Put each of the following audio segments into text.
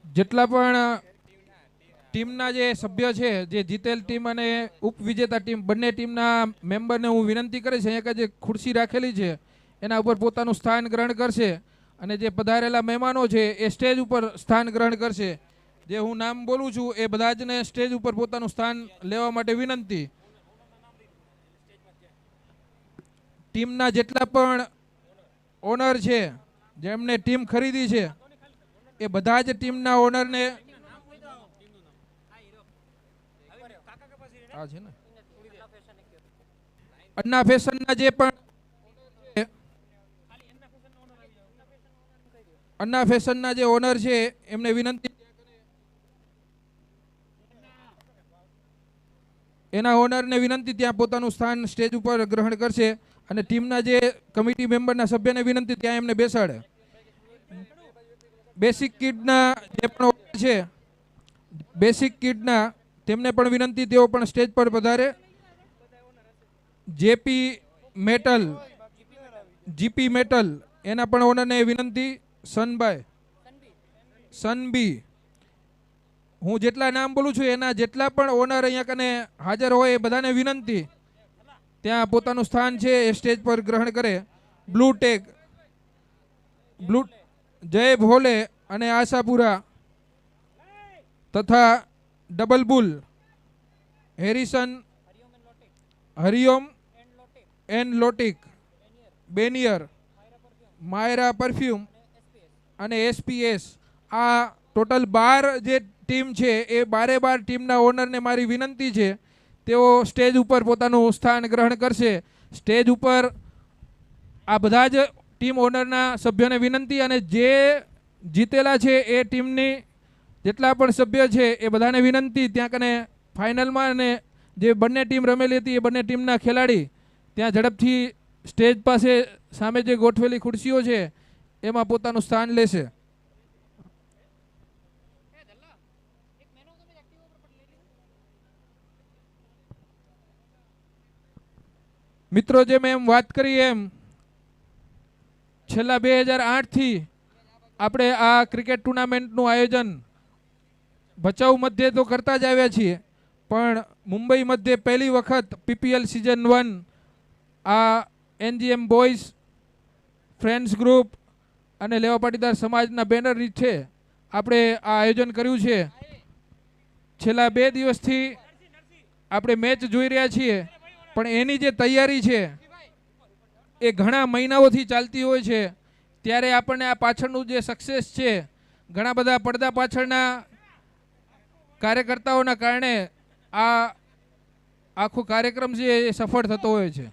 જેટલા પણ ટીમના જે સભ્ય છે, જે જીતેલ ટીમ અને ઉપવિજેતા ટીમ બંને ટીમના મેમ્બરને હું વિનંતી કરીશ અહીંયા જે ખુરશી રાખેલી છે એના ઉપર પોતાનું સ્થાન ગ્રહણ કરશે અને જે પધારેલા મહેમાનો છે એ સ્ટેજ ઉપર સ્થાન ગ્રહણ કરશે. જે હું નામ બોલું છું એ બધા જને સ્ટેજ ઉપર પોતાનું સ્થાન લેવા માટે વિનંતી. ટીમના જેટલા પણ ઓનર છે, જેમને ટીમ ખરીદી છે, એ બધા જ ટીમના ઓનરને અન્ના ફેશનના જે પણ અન્ના ફેશનના જે ઓનર છે એમને વિનંતી, એના ઓનરને વિનંતી ત્યાં પોતાનું સ્થાન સ્ટેજ ઉપર ગ્રહણ કરશે અને ટીમના જે કમિટી મેમ્બરના સભ્યને વિનંતી ત્યાં એમને બેસાડે. બેસિક કિડના જે પણ છે, બેસિક કિડના તેમને પણ વિનંતી તેઓ પણ સ્ટેજ પર પધારે. જેપી મેટલ, જીપી મેટલ એના પણ ઓનરને વિનંતી. સનબી, હું જેટલા નામ બોલું છું એના જેટલા પણ ઓનર અહીંયા કને હાજર હોય એ બધાને વિનંતી ત્યાં પોતાનું સ્થાન છે એ સ્ટેજ પર ગ્રહણ કરે. બ્લુટેક, જય ભોલે અને આશાપુરા તથા double bull, Harrison, Hariom and લોટિક, બેનિયર, માયરા પરફ્યુમ અને એસપીએસ. આ ટોટલ 12 જે ટીમ છે એ 12 ટીમના ઓનરને મારી વિનંતી છે તેઓ સ્ટેજ ઉપર પોતાનું સ્થાન ગ્રહણ કરશે. સ્ટેજ ઉપર આ બધા જ ટીમ ઓનરના સભ્યોને વિનંતી અને જે જીતેલા છે એ ટીમની જેટલા પણ સભ્ય છે એ બધાને વિનંતી ત્યાં કને ફાઇનલમાં અને જે બંને ટીમ રમેલી હતી એ બંને ટીમના ખેલાડી ત્યાં ઝડપથી સ્ટેજ પાસે સામે જે ગોઠવેલી ખુરશીઓ છે એમાં પોતાનું સ્થાન લેશે. મિત્રો, જે મેં વાત કરી એમ છેલ્લા 2008થી આપણે આ ક્રિકેટ ટુર્નામેન્ટનું આયોજન ભચાઉ મધ્યે તો કરતા જ આવ્યા છીએ, પણ મુંબઈ મધ્યે પહેલી વખત પીપીએલ સિઝન 1 આ એનજીએમ બોયઝ ફ્રેન્ડ્સ ગ્રુપ અને લેવા પાટીદાર સમાજના બેનર નીચે આપણે આ આયોજન કર્યું છે. છેલ્લા 2 દિવસથી આપણે મેચ જોઈ રહ્યા છીએ, પણ એની જે તૈયારી છે એ ઘણા મહિનાઓથી ચાલતી હોય છે. ત્યારે આપણને આ પાછળનું જે સક્સેસ છે, ઘણા બધા પડદા પાછળના કાર્યકર્તાઓના કારણે આ આખો કાર્યક્રમ છે એ સફળ થતો હોય છે.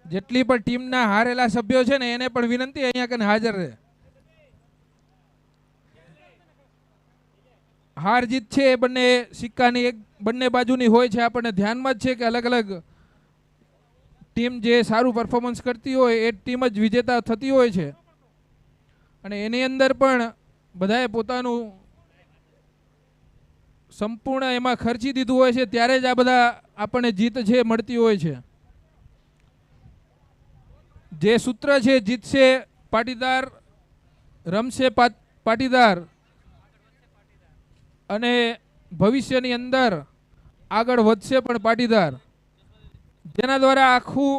જેટલી પણ ટીમના હારેલા સભ્યો છે ને એને પણ વિનંતી અહીંયા કને હાજર રહે. હાર જીત છે એ બંને સિક્કાની બંને બાજુની હોય છે. આપણને ધ્યાનમાં જ છે કે અલગ અલગ ટીમ જે સારું પરફોર્મન્સ કરતી હોય એ ટીમ જ વિજેતા થતી હોય છે અને એની અંદર પણ બધાએ પોતાનું સંપૂર્ણ એમાં ખર્ચી દીધું હોય છે ત્યારે જ આ બધા આપણને જીત છે મળતી હોય છે. જે સૂત્ર છે જીતશે પાટીદાર, રમશે પાટીદાર અને ભવિષ્યની અંદર આગળ વધશે પણ પાટીદાર, જેના દ્વારા આખું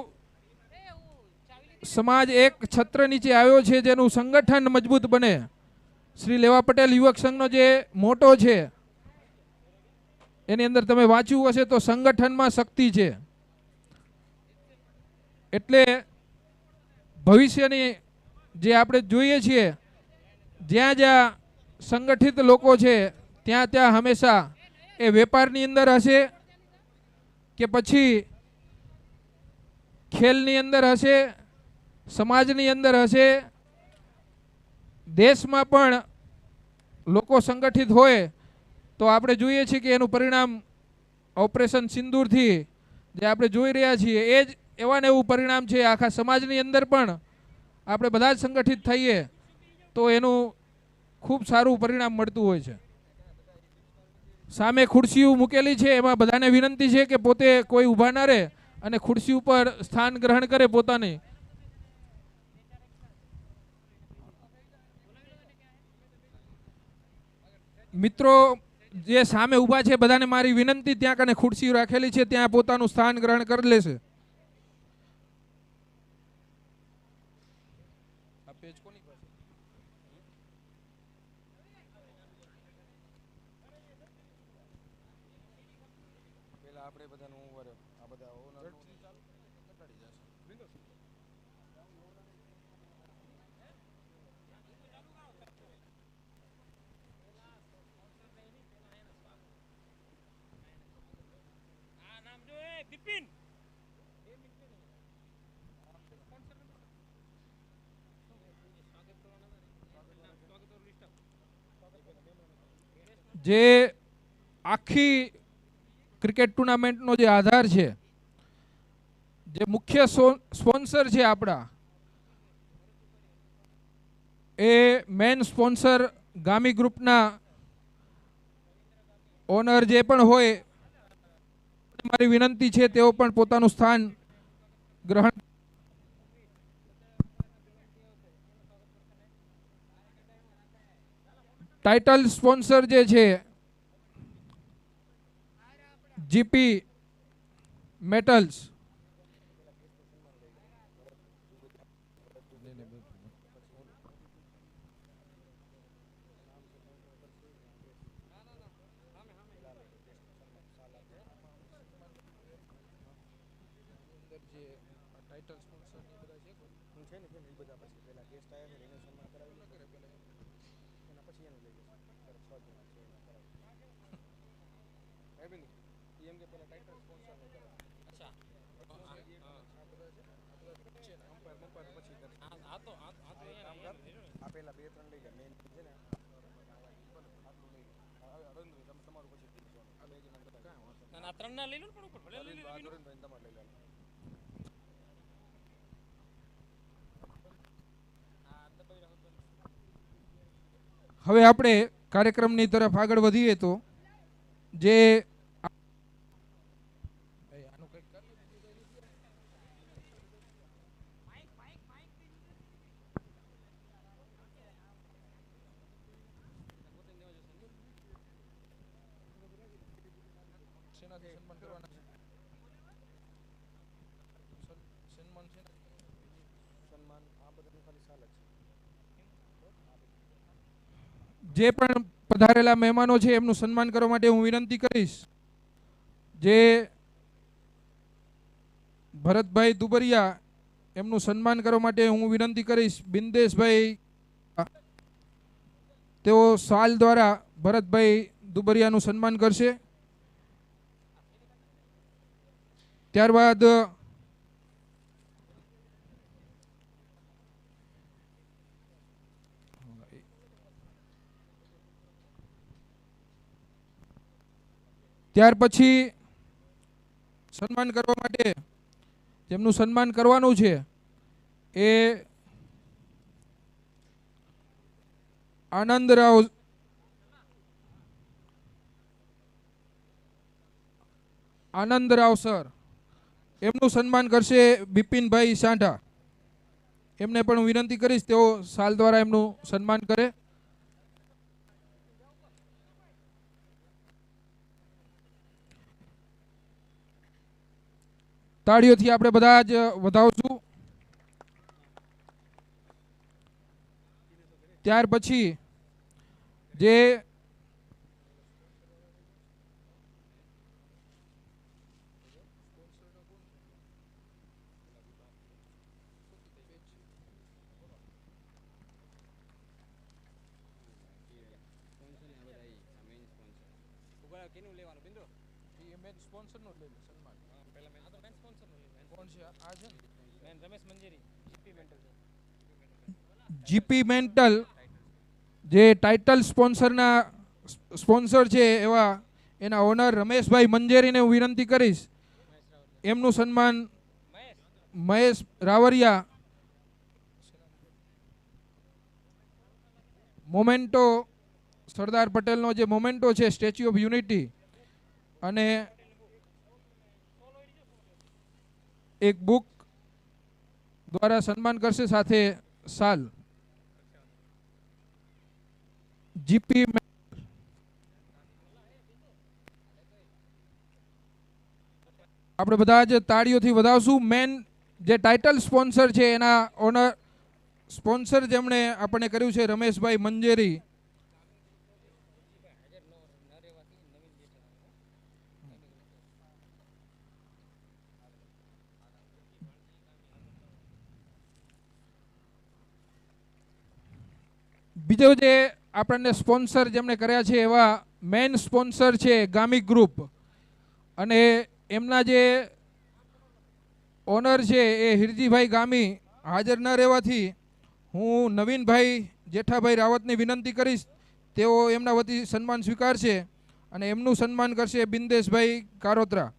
સમાજ એક છત્ર નીચે આવ્યો છે, જેનું સંગઠન મજબૂત બને. શ્રી લેવા પટેલ યુવક સંઘનો જે મોટો છે એની અંદર તમે વાંચ્યું હશે તો સંગઠનમાં શક્તિ છે. એટલે ભવિષ્યની જે આપણે જોઈએ છીએ જ્યાં જ્યાં સંગઠિત લોકો છે ત્યાં ત્યાં હંમેશા એ વેપારની અંદર હશે કે પછી ખેલની અંદર હશે, સમાજની અંદર હશે, દેશમાં પણ લોકો સંગઠિત હોય તો આપણે જોઈએ છીએ કે એનું પરિણામ ઓપરેશન સિંદૂરથી જે આપણે જોઈ રહ્યા છીએ એ જ એવા ને એવું પરિણામ છે. આખા સમાજની અંદર પણ આપણે બધા જ સંગઠિત થઈએ તો એનું ખૂબ સારું પરિણામ મળતું હોય છે. સામે ખુરશીઓ મૂકેલી છે, એમાં બધાને વિનંતી છે કે પોતે કોઈ ઊભા ના રહે અને ખુરશી ઉપર સ્થાન ગ્રહણ કરે પોતાની. મિત્રો જે સામે ઊભા છે બધાને મારી વિનંતી, ત્યાં કને ખુરશી રાખેલી છે ત્યાં પોતાનું સ્થાન ગ્રહણ કરી લેશે. આ પેજ કોની પાસે? પેલા આપણે બધાનું ઓવર આ બધા ઓનર કટાડી જશે. જે આખી ક્રિકેટ ટુર્નામેન્ટનો જે આધાર છે, જે મુખ્ય સ્પોન્સર છે આપણા, એ મેન સ્પોન્સર ગામી ગ્રુપના ઓનર જે પણ હોય, મારી વિનંતી છે તેઓ પણ પોતાનું સ્થાન ગ્રહણ. ટાઇટલ સ્પોન્સર જે છે જીપી મેટલ્સ, હવે આપણે કાર્યક્રમની તરફ આગળ વધીએ તો જે જે પણ પધારેલા મહેમાનો છે એમનું સન્માન કરવા માટે હું વિનંતી કરીશ. જે ભરતભાઈ દુબરિયા, એમનું સન્માન કરવા માટે હું વિનંતી કરીશ. બિંદેશભાઈ, તેઓ શાલ દ્વારા ભરતભાઈ દુબરિયાનું સન્માન કરશે. ત્યારબાદ ત્યાર પછી સન્માન કરવા માટે જેમનું સન્માન કરવાનું છે એ આનંદરાવ સર, એમનું સન્માન કરશે બિપિનભાઈ સાંઢા. એમને પણ વિનંતી કરીશ તેઓ શાલ દ્વારા એમનું સન્માન કરે. તાળીઓથી આપણે બધા જ વધાવશું. ત્યાર પછી જે મેન સ્પોન્સરનું લઈ લે સન્માન. પહેલા મેન આ તો મેન સ્પોન્સર નું કોણ છે આ છે ને મેન રમેશ મંજીરી જીપી મેન્ટલ છે. જીપી મેન્ટલ જે ટાઇટલ સ્પોન્સર છે એવા એના ઓનર રમેશભાઈ મંજેરીને હું વિનંતી કરીશ એમનું સન્માન મહેશ રાવરિયા મોમેન્ટો સરદાર પટેલનો જે મોમેન્ટો છે સ્ટેચ્યુ ઓફ યુનિટી અને એક બુક દ્વારા સન્માન કરશે સાથે સાલ. જીપી આપણે બધા જ તાળીઓથી વધાવશું. મેન જે ટાઇટલ સ્પોન્સર છે એના ઓનર સ્પોન્સર જેમણે આપણને કર્યું છે રમેશભાઈ મંજેરી. બીજો જે આપણને સ્પોન્સર જેમણે કર્યા છે એવા મેન સ્પોન્સર છે ગામિક ગ્રુપ અને એમના જે ઓનર છે એ હિરજીભાઈ ગામી હાજર ન રહેવાથી હું નવીનભાઈ જેઠાભાઈ રાવતની વિનંતી કરીશ તેઓ એમના વતી સન્માન સ્વીકારશે અને એમનું સન્માન કરશે બિંદેશભાઈ કારોત્રા.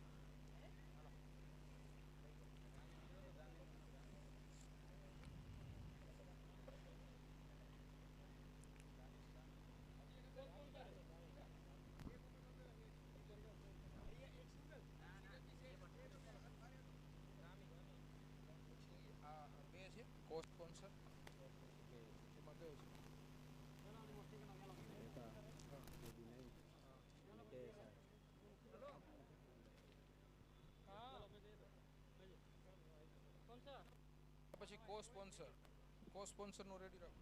પછી કો સ્પોન્સર નું રેડી રાખો.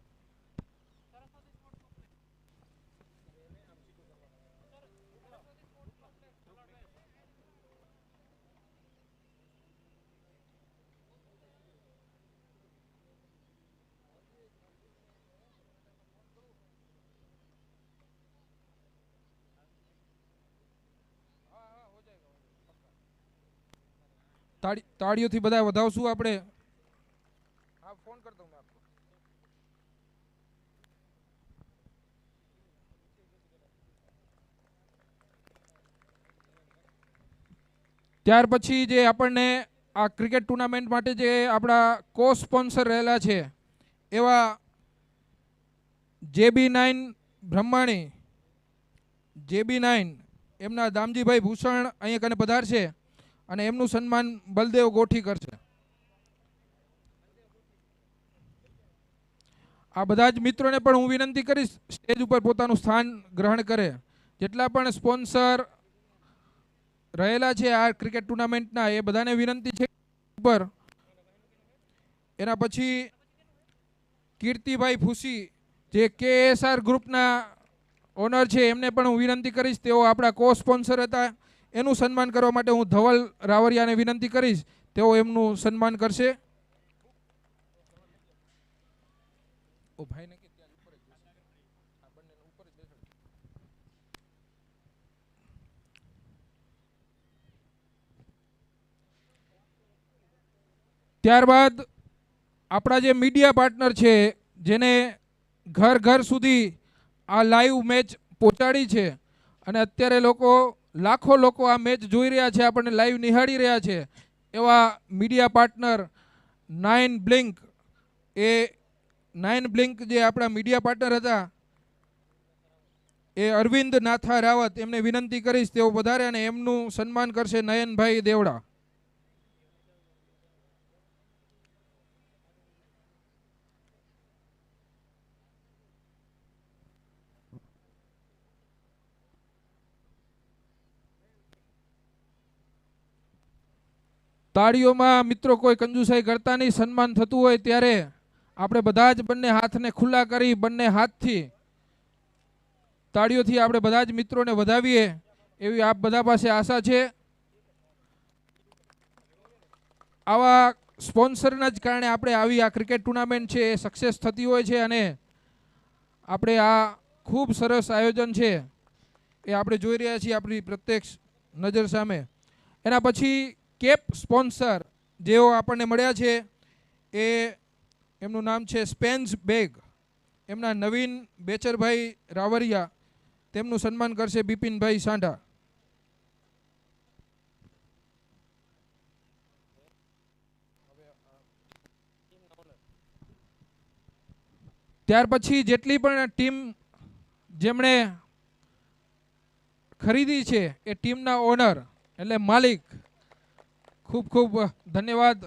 તાળીઓથી બધા વધાવશું આપણે. હા ફોન કરતા હું આપકો. ત્યાર પછી જે આપણને આ ક્રિકેટ ટુર્નામેન્ટ માટે જે આપણા કો સ્પોન્સર રહેલા છે એવા JB9 બ્રહ્માણી JB9 એમના દામજીભાઈ ભૂષણ અહીંયા કને પધારશે અને એમનું સન્માન બલદેવ ગોઠી કરશે. આ બધા જ મિત્રોને પણ હું વિનંતી કરીશ સ્ટેજ ઉપર પોતાનું સ્થાન ગ્રહણ કરે. જેટલા પણ સ્પોન્સર રહેલા છે આ ક્રિકેટ ટુર્નામેન્ટના એ બધાને વિનંતી છે ઉપર. એના પછી કીર્તિભાઈ ફૂસી જે KSR ગ્રુપના ઓનર છે એમને પણ હું વિનંતી કરીશ તેઓ આપણા કો સ્પોન્સર હતા એનું સન્માન કરવા માટે હું ધવલ રાવરિયાને વિનંતી કરીશ તેઓ એમનું સન્માન કરશે. ઓ ભાઈને કે ત્યાં ઉપર જ બેસો. આ બંને ઉપર જ બેસો. ત્યારબાદ આપણા જે મીડિયા પાર્ટનર છે જેને ઘર ઘર સુધી આ લાઈવ મેચ પહોંચાડી છે અને અત્યારે લાખો લોકો આ મેચ જોઈ રહ્યા છે આપણને લાઈવ નિહાળી રહ્યા છે એવા મીડિયા પાર્ટનર 9 બ્લિંક એ 9 બ્લિંક જે આપણા મીડિયા પાર્ટનર હતા એ અરવિંદ નાથા રાવત એમને વિનંતી કરીશ તેઓ વધારે અને એમનું સન્માન કરશે નયનભાઈ દેવડા. તાળીઓમાં મિત્રો કોઈ કંજુસાઈ કરતા નહીં. સન્માન થતું હોય ત્યારે આપણે બધા જ બંને હાથને ખુલ્લા કરી બંને હાથથી તાળીઓથી આપણે બધા જ મિત્રોને વધાવીએ એવી આપ બધા પાસે આશા છે. આવા સ્પોન્સરના જ કારણે આપણે આવી આ ક્રિકેટ ટુર્નામેન્ટ છે એ સક્સેસ થતી હોય છે અને આપણે આ ખૂબ સરસ આયોજન છે એ આપણે જોઈ રહ્યા છીએ આપણી પ્રત્યક્ષ નજર સામે. એના પછી કેપ સ્પોન્સર જેઓ આપણને મળ્યા છે એ એમનું નામ છે સ્પેન્સ બેગ. એમના નવીન બેચરભાઈ રાવરિયા, તેમનું સન્માન કરશે બિપિનભાઈ સાંઢા. ત્યાર પછી જેટલી પણ ટીમ જેમણે ખરીદી છે એ ટીમના ઓનર એટલે માલિક, ખૂબ ખૂબ ધન્યવાદ.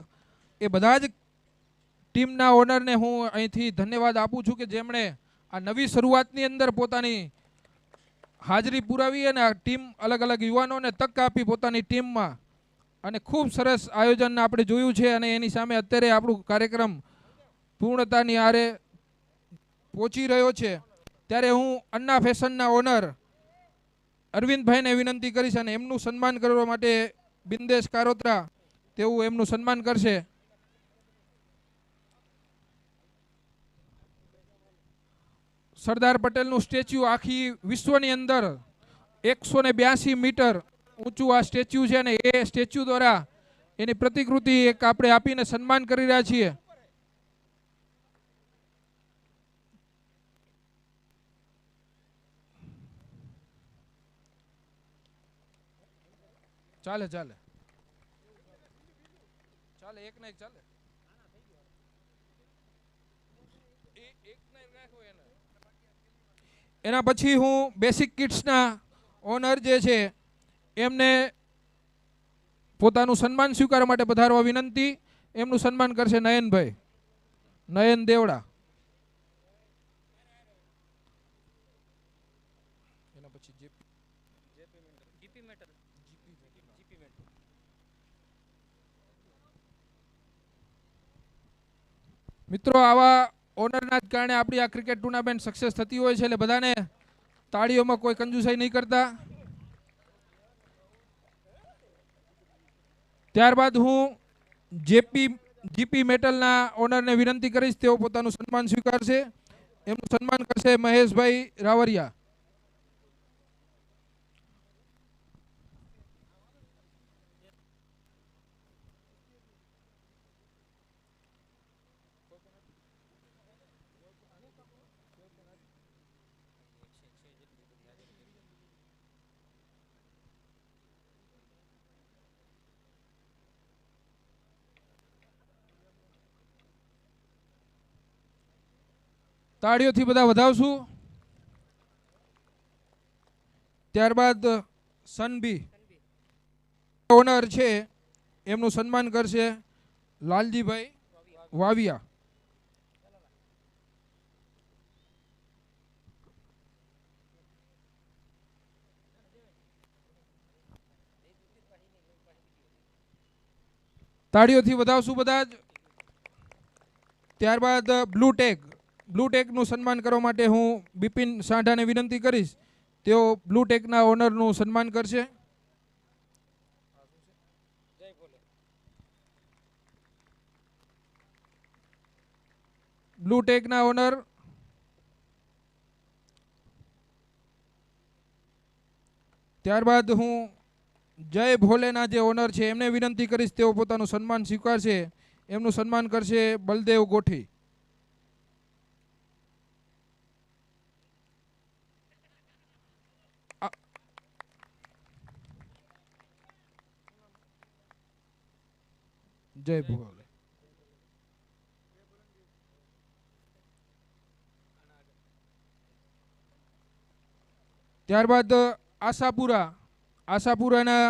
એ બધા જ ટીમના ઓનરને હું અહીંથી ધન્યવાદ આપું છું કે જેમણે આ નવી શરૂઆતની અંદર પોતાની હાજરી પુરાવી અને આ ટીમ અલગ અલગ યુવાનોને તક આપી પોતાની ટીમમાં, અને ખૂબ સરસ આયોજન આપણે જોયું છે. અને એની સામે અત્યારે આપણું કાર્યક્રમ પૂર્ણતાની આરે પહોંચી રહ્યો છે. ત્યારે હું અન્ના ફેશનના ઓનર અરવિંદભાઈને વિનંતી કરીશ અને એમનું સન્માન કરવા માટે બિંદેશ કારોત્રા તેવું એમનું સન્માન કરશે. સરદાર પટેલનું સ્ટેચ્યુ આખી વિશ્વની અંદર 182 મીટર ઊંચું આ સ્ટેચ્યુ છે, અને એ સ્ટેચ્યુ દ્વારા એની પ્રતિકૃતિ એક આપણે આપીને સન્માન કરી રહ્યા છીએ. ચાલે ચાલે ચાલે, એક ને એક ચાલે. એના પછી હું બેસિક કિટ્સના ઓનર જે છે એમને પોતાનું સન્માન સ્વીકારવા માટે પધારવા વિનંતી. એમનું સન્માન કરશે નયનભાઈ, નયન દેવડા. એના પછી જીપી મેટલ. મિત્રો, આવા ઓનરના જ કારણે આપણી આ ક્રિકેટ ટુર્નામેન્ટ સક્સેસ થતી હોય છે. એટલે બધાને તાળીઓમાં કોઈ કંજુસાઈ નહીં કરતા. ત્યારબાદ હું જીપી મેટલના ઓનરને વિનંતી કરીશ, તેઓ પોતાનું સન્માન સ્વીકારશે. એમનું સન્માન કરશે મહેશભાઈ રાવરિયા. તાળીઓથી બધા વધાવશું. ત્યારબાદ સનબી ઓનર છે એમનું સન્માન કરશે લાલજીભાઈ વાવિયા. તાળીઓથી વધાવશું બધા જ. ત્યારબાદ બ્લુ ટેકનું સન્માન કરવા માટે હું બિપિન સાંઢાને વિનંતી કરીશ. તેઓ બ્લુ ટેકના ઓનરનું સન્માન કરશે. બ્લુ ટેકના ઓનર ત્યારબાદ હું જય ભોલેના જે ઓનર છે એમને વિનંતી કરીશ, તેઓ પોતાનું સન્માન સ્વીકારશે. એમનું સન્માન કરશે બલદેવ ગોઠી. જય ભોલે. ત્યારબાદ આશાપુરાના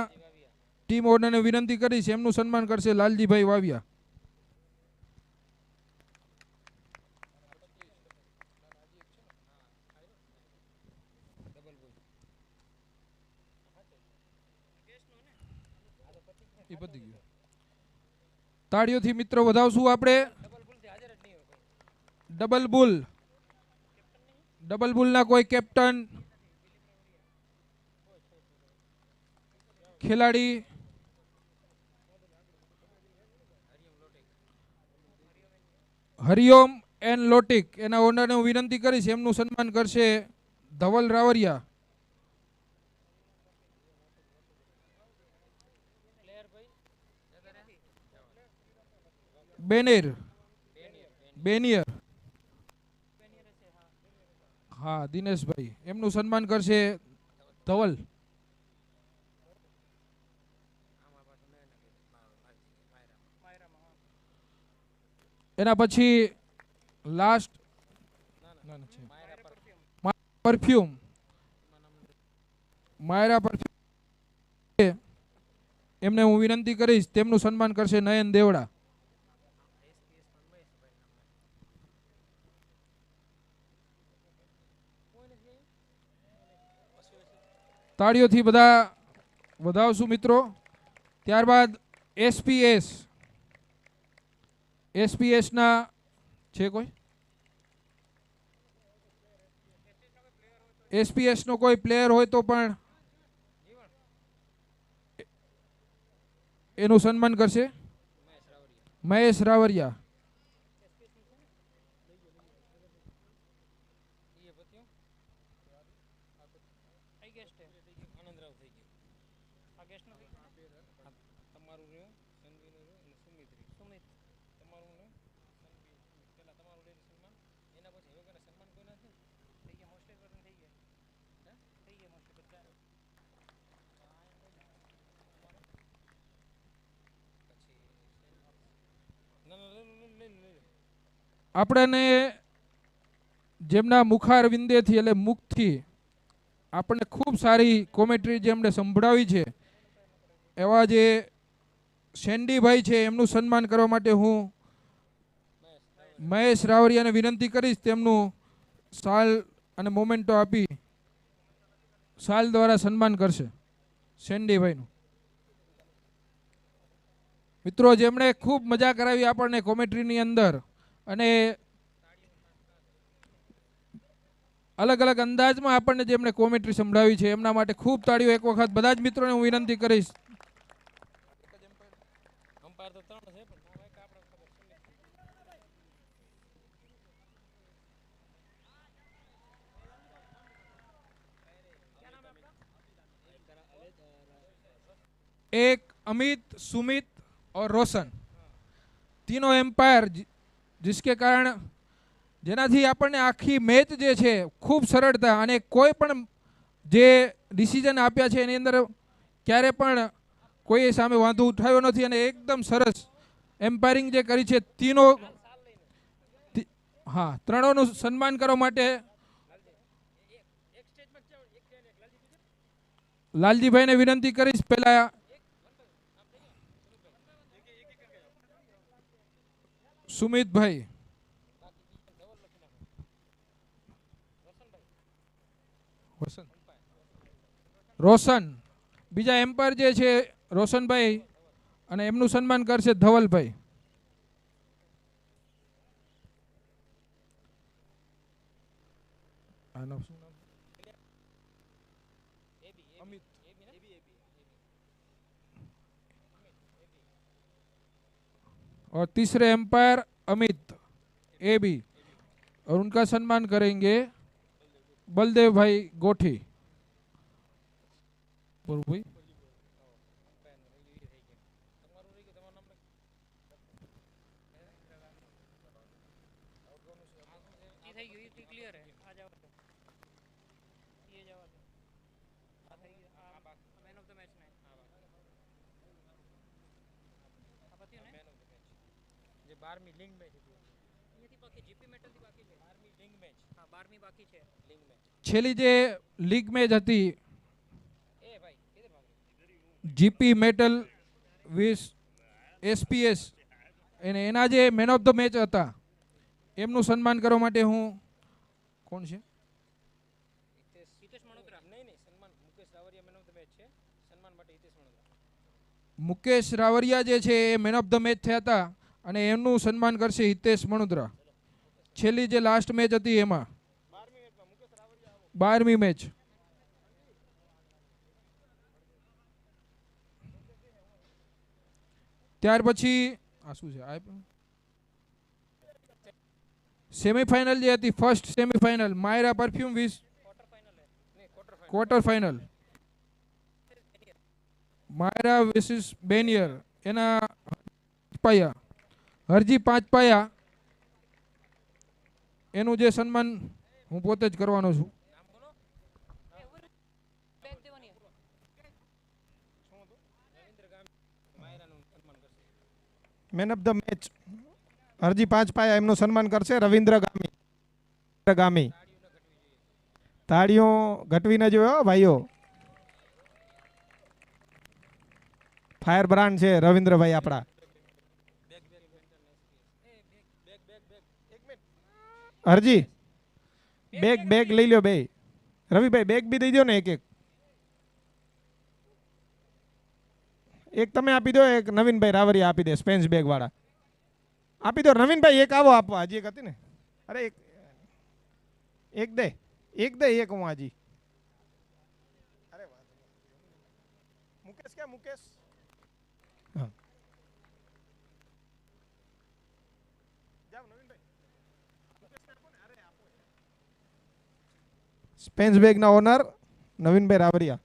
ટીમ ઓનરને વિનંતી કરીશ, એમનું સન્માન કરશે લાલજીભાઈ વાવિયા. તાળીઓથી મિત્રો વધાવશું આપણે. ડબલ બુલના કોઈ કેપ્ટન ખેલાડી હરિઓમ એન લોટિક, એના ઓનરને હું વિનંતી કરીશ, એમનું સન્માન કરશે ધવલ રાવરિયા. બેનેર, બેનિયર, હા દિનેશભાઈ, એમનું સન્માન કરશે ધવલ. એના પછી લાસ્ટ પરફ્યુમ, માયરા પરફ્યુમ, એમને હું વિનંતી કરીશ, તેમનું સન્માન કરશે નયન દેવડા. તાળીઓથી બધા વધાવશું મિત્રો. ત્યારબાદ એસપીએસ, એસપીએસ ના છે કોઈ? એસપીએસ નો કોઈ પ્લેયર હોય તો પણ એનું સન્માન કરશે મહેશ રાવરિયા. આપણને જેમના મુખાર વિંદેથી એટલે મુખથી આપણને ખૂબ સારી કોમેન્ટ્રી જેમણે સંભળાવી છે એવા જે શેન્ડીભાઈ છે એમનું સન્માન કરવા માટે હું મહેશ રાવરિયાને વિનંતી કરીશ, તેમનું શાલ અને મોમેન્ટો આપી શાલ દ્વારા સન્માન કરશે શેન્ડીભાઈનું. મિત્રો જેમણે ખૂબ મજા કરાવી આપણને કોમેન્ટ્રીની અંદર અને અલગ અલગ અંદાજમાં આપણને જેમણે કોમેન્ટ્રી સંભળાવી છે એમના માટે ખૂબ તાળીઓ એક વખત બધા જ મિત્રોને હું વિનંતી કરીશ. एक अमित, सुमित और रोशन, तीनों एम्पायर जिसके कारण જેનાથી આપણને આખી મેચ જે છે ખૂબ સરળતા અને કોઈ પણ જે ડિસિઝન આપ્યા છે એની અંદર ક્યારે પણ કોઈ સામે વાંધો ઉઠાવ્યો નથી અને એકદમ સરસ એમ્પાયરિંગ જે કરી છે તીનો. હા, ત્રણોનું સન્માન કરવા માટે લાલજીભાઈને વિનંતી કરીશ. પહેલા સુમિતભાઈ, રોશન, બીજા એમ્પાયર જે છે રોશનભાઈ અને એમનું સન્માન કરશે ધવલભાઈ. और तीसरे एम्पायर अमित ए बी, और उनका सम्मान करेंगे बलदेव भाई गोठी. भाई છેલ્લી જે લીગ મેચ હતી જીપી મેટલ વિસ એસપીએસ એના જે મેન ઓફ ધ મેચ હતા એમનું સન્માન કરવા માટે હું કોણ છે મુકેશ રાવરિયા જે છે એ મેન ઓફ ધ મેચ થયા હતા અને એમનું સન્માન કરશે હિતેશ મણુદ્રા. છેલ્લી જે લાસ્ટ મેચ હતી એમાં 12મી મેચ. ત્યાર પછી આ શું છે સેમીફાઇનલ જે હતી ફર્સ્ટ સેમીફાઇનલ માયરા પરફ્યુમ વિસ ક્વાર્ટર ફાઇનલ માયરા વર્સિસ બેનિયર એના પાયા હરજી પાંચ પાયા એનું જે સન્માન હું પોતે જ કરવાનો છું. બેગ દેવાની રવિન્દ્ર ગામી માયરાનું સન્માન કરશે. Man of the match Harji પાંચ પાયા એમનું સન્માન કરશે રવિન્દ્ર ગામી. ગામી તાળીઓ ઘટવી ન જોયો ભાઈઓ. ફાયર બ્રાન્ડ છે રવિન્દ્રભાઈ આપણા. હરજી બેગ બેગ લઈ લ્યો બે. રવિભાઈ બેગ બી દઈ દો ને એક એક. એક તમે આપી દો, એક નવીનભાઈ રાવરિયા આપી દે સ્પેન્સ બેગ વાળા. આપી દો નવીનભાઈ, એક આવો આપવા. હજી એક હતી ને. અરે એક દે, એક દે, એક હું હાજી. અરે મુકેશ ક્યાં મુકેશ? હા જાવ નવીનભાઈ. સ્પેન્સ બેગ ના ઓનર નવીનભાઈ રાવરિયા.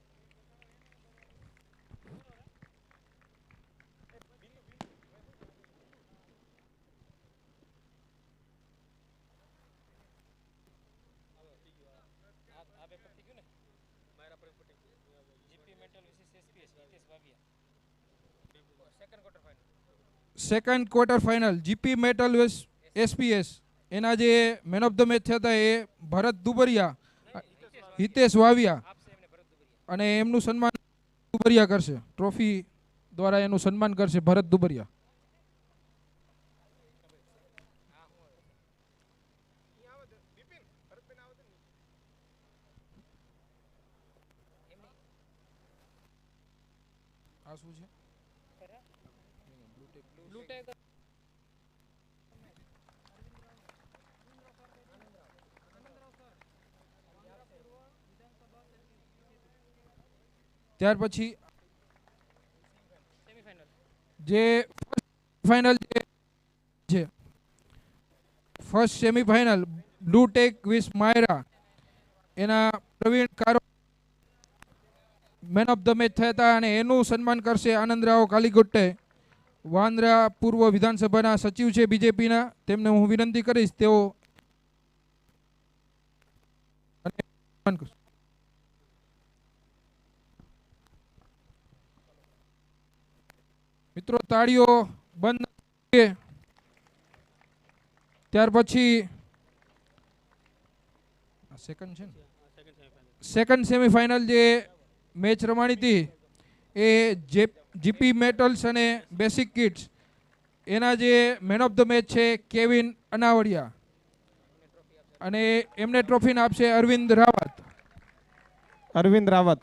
આ પેપર થઈ ગયું ને માયરા પર પટી જીપી મેટલ વિશેષ SPS Hitesh Vaviya. Second quarter final. Second quarter final GP metal SPS એના જે મેન ઓફ ધ મેચ થયા હતા એ ભરત દુબરિયા, હિતેશ વાવિયા, આપશે એમને ભરત દુબરિયા. અને એમનું સન્માન દુબરિયા કરશે. ટ્રોફી દ્વારા એનું સન્માન કરશે ભરત દુબરિયા. આ શું છે? બ્લુ ટેગ ત્યાર પછી સેમીફાઇનલ. જે ફાઇનલ છે, first semifinal blue tech with Myra એના પ્રવીણ કારો મેન ઓફ ધ મેચ થયા હતા અને એનું સન્માન કરશે આનંદરાવ કાલીગુટ્ટે. વાંદરા પૂર્વ વિધાનસભાના સચિવ છે બીજેપીના. તેમને હું વિનંતી કરીશ તેઓ સન્માન કરશે. મિત્રો તાળીઓ બંધ છે. ત્યાર પછી સેકન્ડ છે ને, સેકન્ડ સેમીફાઇનલ જે મેચ રમાણી હતી એ જીપી મેટલ્સ અને બેસિક કિટ્સ એના જે મેન ઓફ ધ મેચ છે કેવિન અનાવડિયા, અને એમને ટ્રોફીને આપશે અરવિંદ રાવત. અરવિંદ રાવત.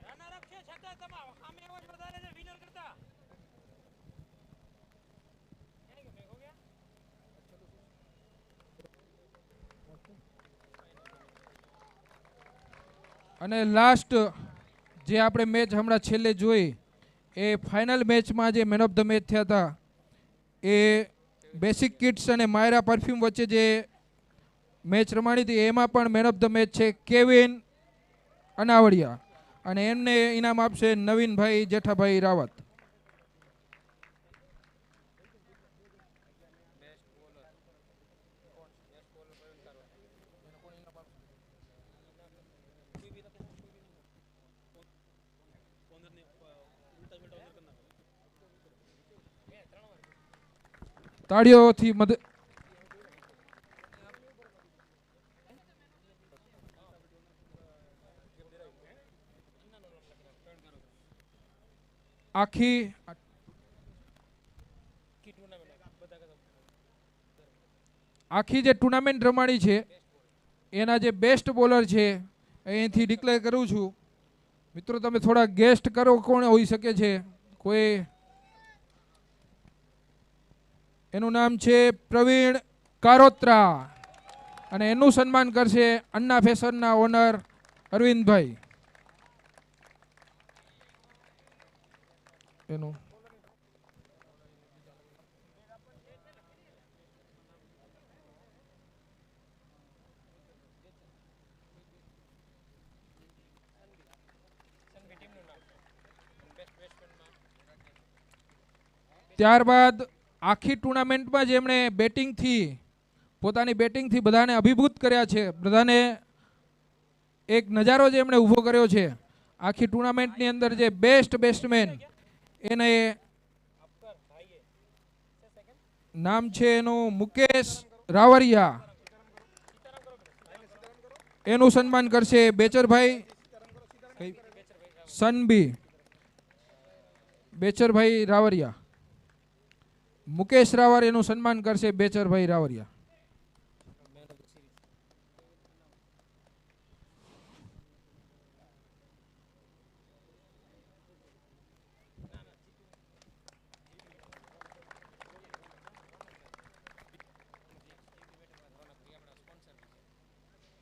રનર અપ છે છતાં તમામ સામે એવો જ વધારે છે વિનર કરતા. હો ગયા. અને લાસ્ટ જે આપણે મેચ હમણાં છેલ્લે જોઈ એ ફાઇનલ મેચમાં જે મેન ઓફ ધ મેચ થયા હતા એ બેસિક કિટ્સ અને માયરા પરફ્યુમ વચ્ચે જે મેચ રમાડી હતી એમાં પણ મેન ઓફ ધ મેચ છે કેવિન અનાવડિયા, અને એમને ઇનામ આપશે નવીનભાઈ જેઠાભાઈ રાવત. બેસ્ટ બોલર કોણ? બેસ્ટ બોલર પ્રવીણ કારો. એને કોણ ઇનામ આપશે? કોઈ બી નથી. ઓનરને ઉલટા મેટા ઓનર કરના. મે 3 વાર તાળીઓથી મદદ. આખી કી ટુર્નામેન્ટ બધા કરતા આખી જે ટુર્નામેન્ટ રમાડી છે એના જે બેસ્ટ બોલર છે અહીંથી ડિક્લેર કરું છું. મિત્રો તમે થોડા ગેસ્ટ કરો કોણ હોઈ શકે છે. કોઈ એનું નામ છે પ્રવીણ કારોત્રા, અને એનું સન્માન કરશે અન્ના ફેશનના ઓનર અરવિંદભાઈ. એનું સનબી ટીમનું નામ. ત્યારબાદ આખી ટુર્નામેન્ટમાં જેમણે બેટિંગથી પોતાની બેટિંગથી બધાને અભિભૂત કર્યા છે, બધાને એક નજારો જે એમણે ઊભો કર્યો છે આખી ટુર્નામેન્ટની અંદર, જે બેસ્ટ બેટ્સમેન એને નામ છે એનું મુકેશ રાવરિયા, એનું સન્માન કરશે બેચરભાઈ સનબી, બેચરભાઈ રાવરિયા, મુકેશ રાવરિયાનું સન્માન કરશે બેચરભાઈ રાવરિયા.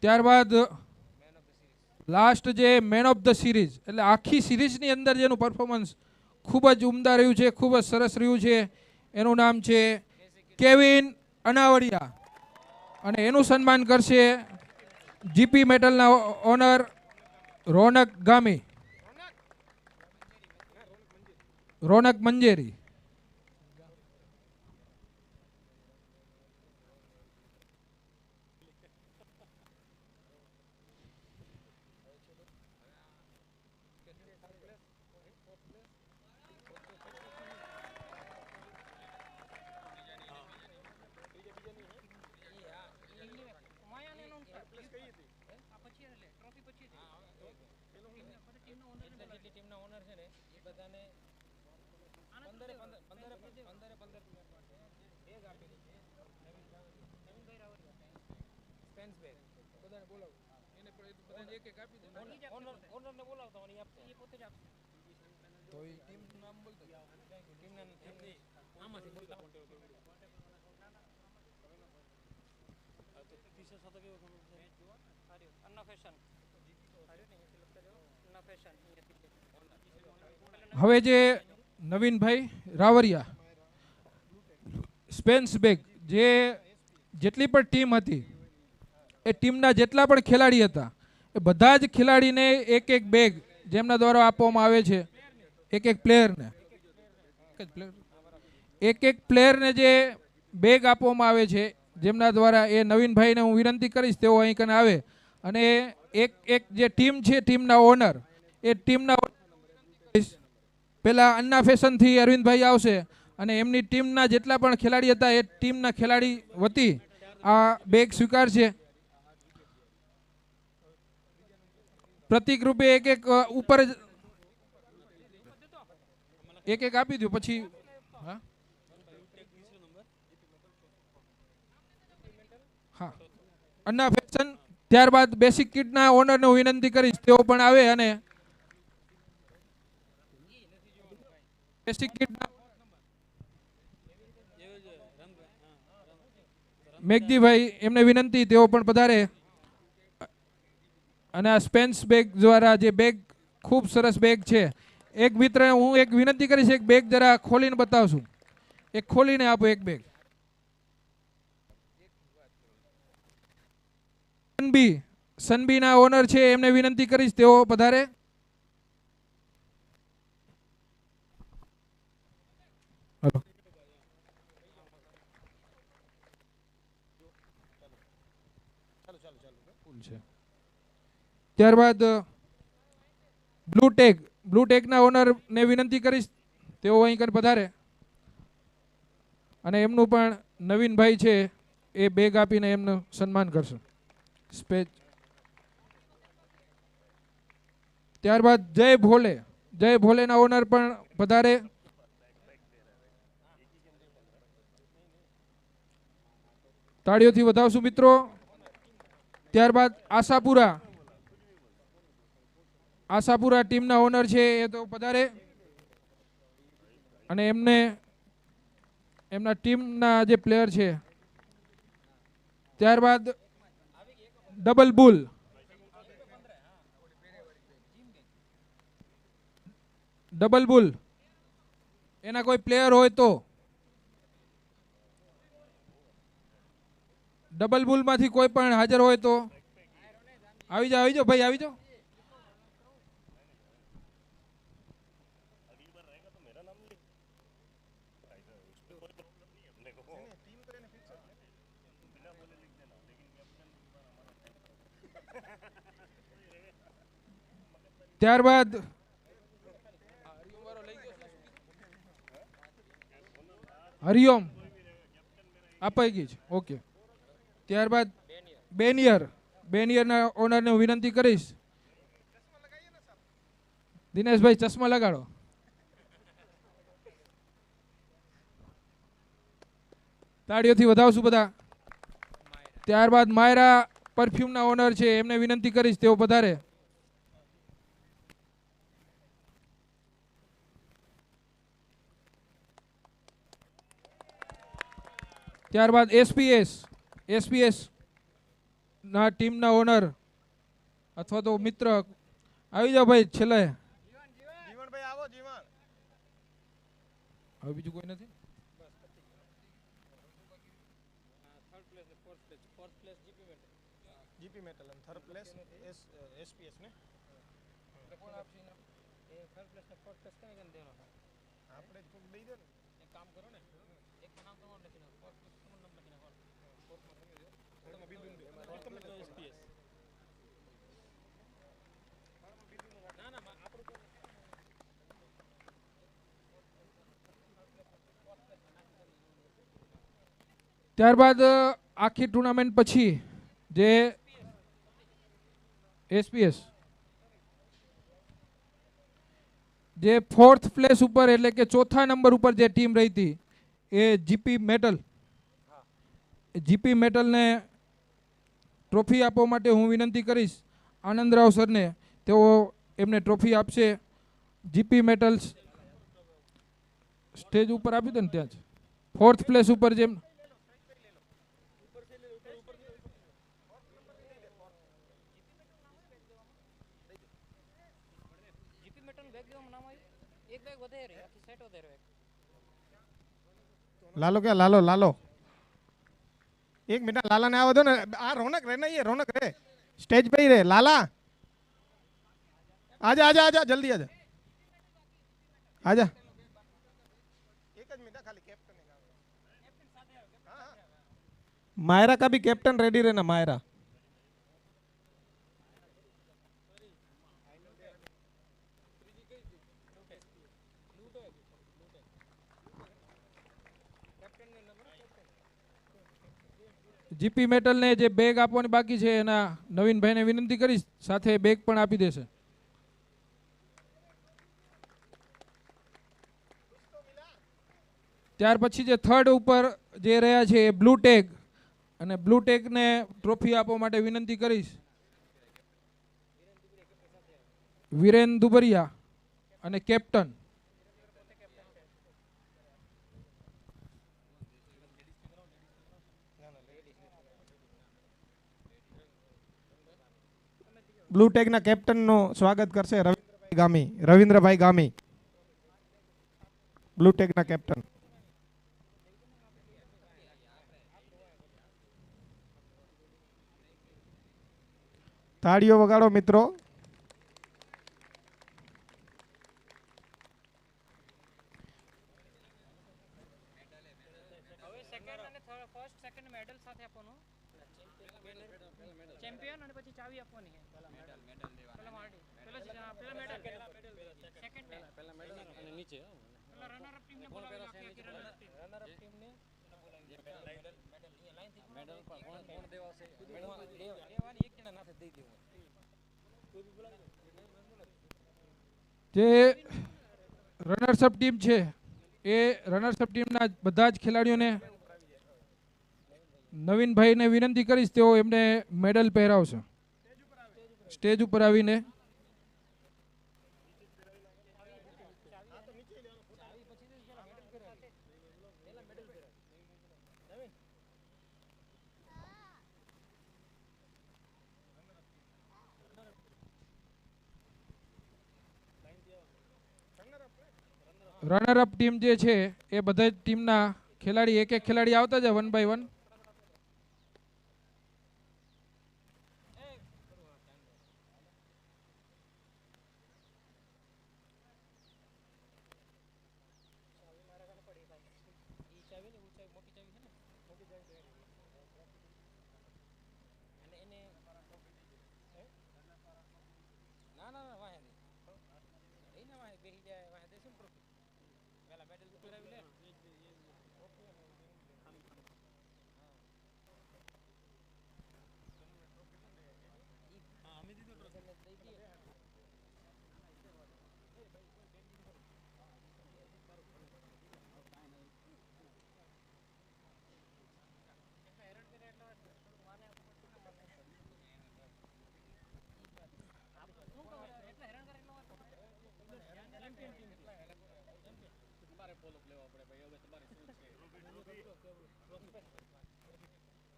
ત્યારબાદ લાસ્ટ જે મેન ઓફ ધ સિરીઝ, એટલે આખી સિરીઝની અંદર જેનું પરફોર્મન્સ ખૂબ જ ઉમદા રહ્યું છે, ખૂબ જ સરસ રહ્યું છે, એનું નામ છે કેવિન અનાવડિયા અને એનું સન્માન કરશે જીપી મેટલના ઓનર રોનક ગામી, રોનક મંજેરી. ટીમના ઓનર છે ને એ બધાને 15 બેગ આપી દીધી. નવીનભાઈ રાવરિયા સ્પેન્સ બેગ બધાને બોલાવો, એને બધાને એક એક આપી દે. ઓનરને બોલાવતા હોય આપશે, એ પોતે જ આપશે. તો એ ટીમનું નામ બોલતો, ટીમના આમાંથી બોલતા. પીસે સાથે કેવો ખબર છે? અન્ના ફેશન હવે જે નવીનભાઈ રાવરિયા સ્પેન્સ બેગ, જે જેટલી પણ ટીમ હતી એ ટીમના જેટલા પણ ખેલાડી હતા એ બધા જ ખેલાડીને એક એક બેગ જેમના દ્વારા આપવામાં આવે છે, એક એક પ્લેયરને જે બેગ આપવામાં આવે છે, જેમના દ્વારા એ નવીનભાઈને હું વિનંતી કરીશ તેઓ અહીં કને આવે અને એક એક જે ટીમ છે ટીમના ઓનર, એ ટીમના પેલા અન્ના ફેશનથી અરવિંદભાઈ આવશે અને એમની ટીમના જેટલા પણ ખેલાડી હતા એ ટીમના ખેલાડી વતી આ બેગ સ્વીકારશે. પ્રતિક રૂપે એક એક ઉપર એક એક આપી દો પછી. હા, અન્ના ફેશન. ત્યારબાદ બેસિક કિટના ઓનરને હું વિનંતી કરીશ તેઓ પણ આવે અને બેસિક કિટના મેઘજીભાઈ એમને વિનંતી તેઓ પણ પધારે અને આ સ્પેન્સ બેગ દ્વારા જે બેગ ખૂબ સરસ બેગ છે. એક મિત્ર હું એક વિનંતી કરીશ, એક બેગ જરા ખોલીને બતાવશું, એક ખોલીને આપો એક બેગ. સનબીના ઓનર છે એમને વિનંતી કરીશ તેઓ પધારે. ત્યારબાદ બ્લુટેકના ઓનરને વિનંતી કરીશ તેઓ અહીં કરી પધારે અને એમનું પણ નવીનભાઈ છે એ બેગ આપીને એમનું સન્માન કરશે. ત્યારબાદ જય ભોલેના ઓનર પણ પધારે. તાળીઓથી વધાવશું મિત્રો. ત્યારબાદ આશાપુરા ટીમના ઓનર છે એ તો પધારે અને એમના ટીમના જે પ્લેયર છે. ત્યારબાદ ડબલ બુલ એના કોઈ પ્લેયર હોય તો ડબલ બુલમાંથી કોઈ પણ હાજર હોય તો આવી જાઓ ભાઈ, આવી જાઓ. ત્યારબાદ હરિઓમ અપાઈ ગઈ છે. ઓકે. ત્યારબાદ બેનિયરના ઓનરને હું વિનંતી કરીશ. દિનેશભાઈ ચશ્મા લગાડો. તાળીઓથી વધાવશું બધા. ત્યારબાદ માયરા પરફ્યુમના ઓનર છે એમને વિનંતી કરીશ તેઓ પધારે. ત્યારબાદ એસપીએસ ના ટીમના ઓનર અથવા તો મિત્ર આવી જાઓ ભાઈ છેલ્લે. જીવનભાઈ આવો જીવન. હવે બીજું કોઈ નથી. જીપી મેટલ અને થર્ડ પ્લેસ એસપીએસ ને આપણે જ કોક દઈ દે ને. એક કામ કરો ને, એક નામ તમારું લખી નાખો, ફોર્થ પ્લેસ તમારું નામ લખી નાખો. ફોર્થમાં બિપિન એસપીએસ. ના ના આપણું ત્યારબાદ આખી ટુર્નામેન્ટ પછી જે એસપીએસ જે ફોર્થ પ્લેસ ઉપર એટલે કે ચોથા નંબર ઉપર જે ટીમ રહી હતી એ જીપી મેટલને ટ્રોફી આપવા માટે હું વિનંતી કરીશ આનંદરાવ સરને. તેઓ એમને ટ્રોફી આપશે. જીપી મેટલ્સ સ્ટેજ ઉપર આપ્યું હતું ને ત્યાં જ ફોર્થ પ્લેસ ઉપર જેમ લાલો ક્યાં લાલો એક મિનિટ લાલા ને આવા દો ને. આ રોનક રે ને, ये રોનક રે स्टेज पे ही रे. लाला आजा आजा आजा जल्दी आजा आजा. एक જ મિનિટ ખાલી कैप्टन मायरा का भी कैप्टन रेडी रहना. मायरा જીપી મેટલને જે બેગ આપવાની બાકી છે એના નવીનભાઈને વિનંતી કરીશ સાથે બેગ પણ આપી દેશે. ત્યાર પછી જે થર્ડ ઉપર જે રહ્યા છે એ બ્લુ ટેગ અને બ્લુ ટેગને ટ્રોફી આપવા માટે વિનંતી કરીશ વિરેન દુબરિયા અને કેપ્ટન. બ્લુ ટેગ ના કેપ્ટન નું સ્વાગત કરશે રવિન્દ્રભાઈ ગામી. બ્લુ ટેગ ના કેપ્ટન. તાળીઓ વગાડો મિત્રો. હવે સેકન્ડ અને ફર્સ્ટ સેકન્ડ મેડલ સાથે આપવાનું. ચેમ્પિયન અને પછી ચાવી આપવાની છે. પહેલા મેડલ દેવાના. પહેલા મેડલ સેકન્ડ પહેલા મેડલ અને નીચે પહેલા રનર અપ ટીમને બોલાવી રનર અપ ટીમને જે મેડલ પર કોણ દેવાશે દેવાની એક જણા નાથે દઈ દેવું. જે રનર્સઅપ ટીમ છે એ રનર્સઅપ ટીમના બધા જ ખેલાડીઓને નવીનભાઈને વિનંતી કરીશ તેઓ એમને મેડલ પહેરાવશે સ્ટેજ ઉપર આવીને. રનરઅપ ટીમ જે છે એ બધા જ ટીમના ખેલાડી એક એક ખેલાડી આવતા જાય 1 બાય 1. ના ના ના વાહે નહીં.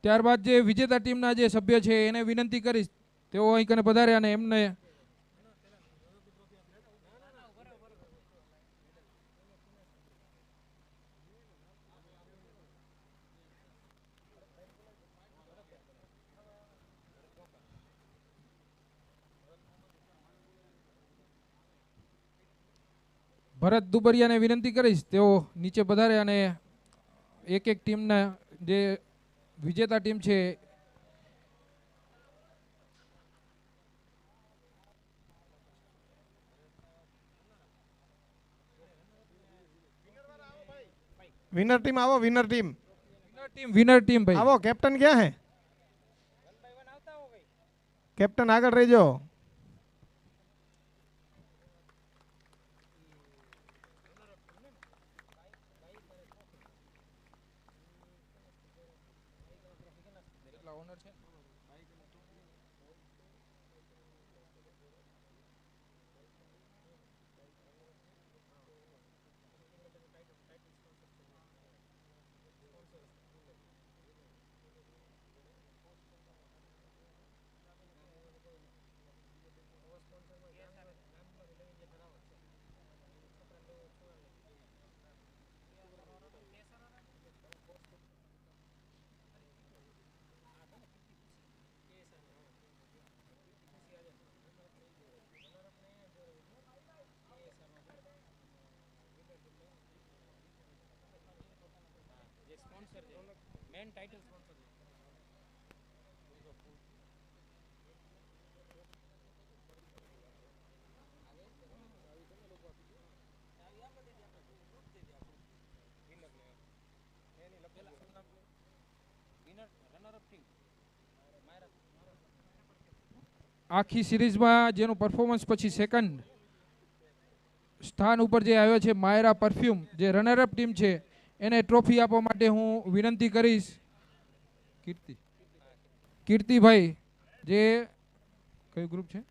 ત્યારબાદ જે વિજેતા ટીમના જે સભ્ય છે એને વિનંતી કરીશ તેઓ અહીં કને પધારે અને એમને ભરત દુબરિયાને વિનંતી કરીશ તેઓ નીચે પધારે અને એક એક ટીમના જે વિજેતા ટીમ છે વિનર ટીમ આવો, વિનર ટીમ વિનર ટીમ ભાઈ આવો. કેપ્ટન ક્યાં હે? કેપ્ટન આગળ રહેજો. મેન ટાઇટલ સ્પોન્સર આખી સિરીઝમાં જેનું પરફોર્મન્સ પછી સેકન્ડ સ્થાન ઉપર જે આવ્યો છે માયરા પરફ્યુમ જે રનરઅપ ટીમ છે એને ટ્રોફી આપવા માટે હું વિનંતી કરીશ કીર્તિભાઈ જે કયું ગ્રુપ છે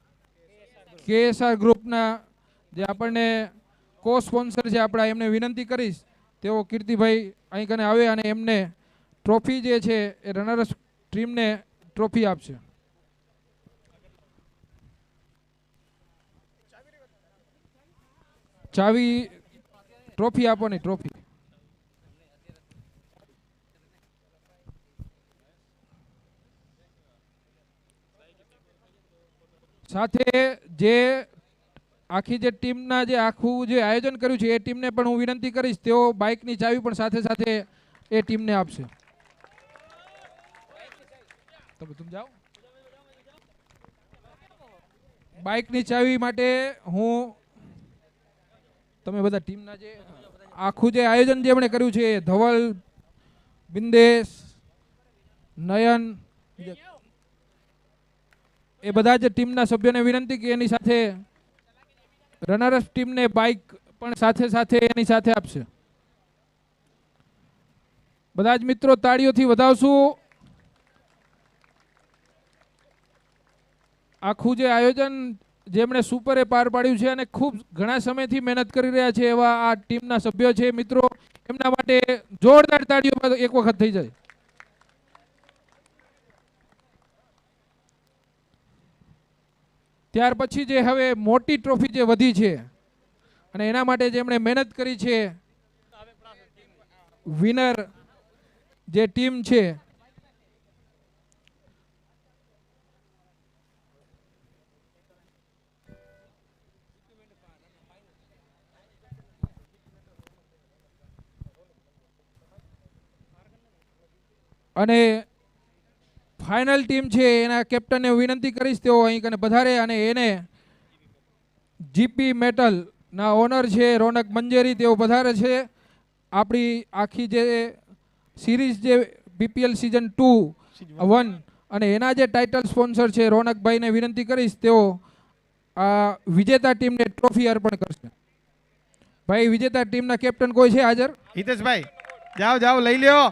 KSR ગ્રુપના જે આપણને કો સ્પોન્સર છે આપણા એમને વિનંતી કરીશ તેઓ કીર્તિભાઈ અહીં કને આવે અને એમને ટ્રોફી જે છે એ રનરઅપ ટીમને ટ્રોફી આપશે. ચાવી ટ્રોફી આપો ને ટ્રોફી સાથે જે આખી જે ટીમના જે આખું જે આયોજન કર્યું છે એ ટીમને પણ હું વિનંતી કરીશ તેઓ બાઇકની ચાવી પણ સાથે સાથે એ ટીમને આપશે. તમે જાઓ બાઇકની ચાવી માટે હું તમે બધા ટીમના જે આખું જે આયોજન જે એમણે કર્યું છે ધવલ બિંદેશ નયન એ બધા જ ટીમના સભ્યોને વિનંતી કે એની સાથે રનરઅપ ટીમને બાઇક પણ સાથે સાથે એની સાથે આપશે. બધા જ મિત્રો તાળીઓથી વધાવશું. આખું જે આયોજન જેમણે સુપરે પાર પાડ્યું છે અને ખૂબ ઘણા સમયથી મહેનત કરી રહ્યા છે એવા આ ટીમના સભ્યો છે મિત્રો, એમના માટે જોરદાર તાળીઓ એક વખત થઈ જાય. ત્યાર પછી જે હવે મોટી ટ્રોફી જે વધી છે અને એના માટે જેમણે મહેનત કરી છે વિનર જે ટીમ છે અને ફાઇનલ ટીમ છે એના કેપ્ટનને વિનંતી કરીશ તેઓ અહીં કને પધારે અને એને જીપી મેટલ ના ઓનર છે રોનક મંજેરી તેઓ પધારે છે આપણી આખી જે સિરીઝ જે BPL સિઝન 2-1 અને એના જે ટાઇટલ સ્પોન્સર છે રોનકભાઈને વિનંતી કરીશ તેઓ આ વિજેતા ટીમને ટ્રોફી અર્પણ કરશે. ભાઈ વિજેતા ટીમના કેપ્ટન કોઈ છે હાજર? હિતેશભાઈ જાઓ જાઓ લઈ લ્યો.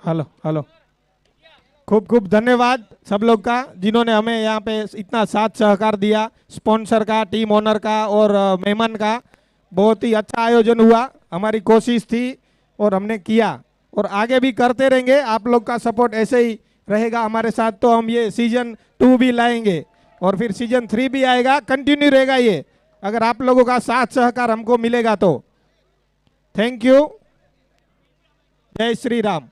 हेलो हेलो खूब खूब धन्यवाद सब लोग का जिन्होंने हमें यहाँ पे इतना साथ सहकार दिया, स्पॉन्सर का, टीम ओनर का और मेहमान का। बहुत ही अच्छा आयोजन हुआ, हमारी कोशिश थी और हमने किया और आगे भी करते रहेंगे। आप लोग का सपोर्ट ऐसे ही रहेगा हमारे साथ तो हम ये सीजन 2 भी लाएंगे और फिर सीजन 3 भी आएगा, कंटिन्यू रहेगा ये, अगर आप लोगों का साथ सहकार हमको मिलेगा तो। थैंक यू, जय श्री राम।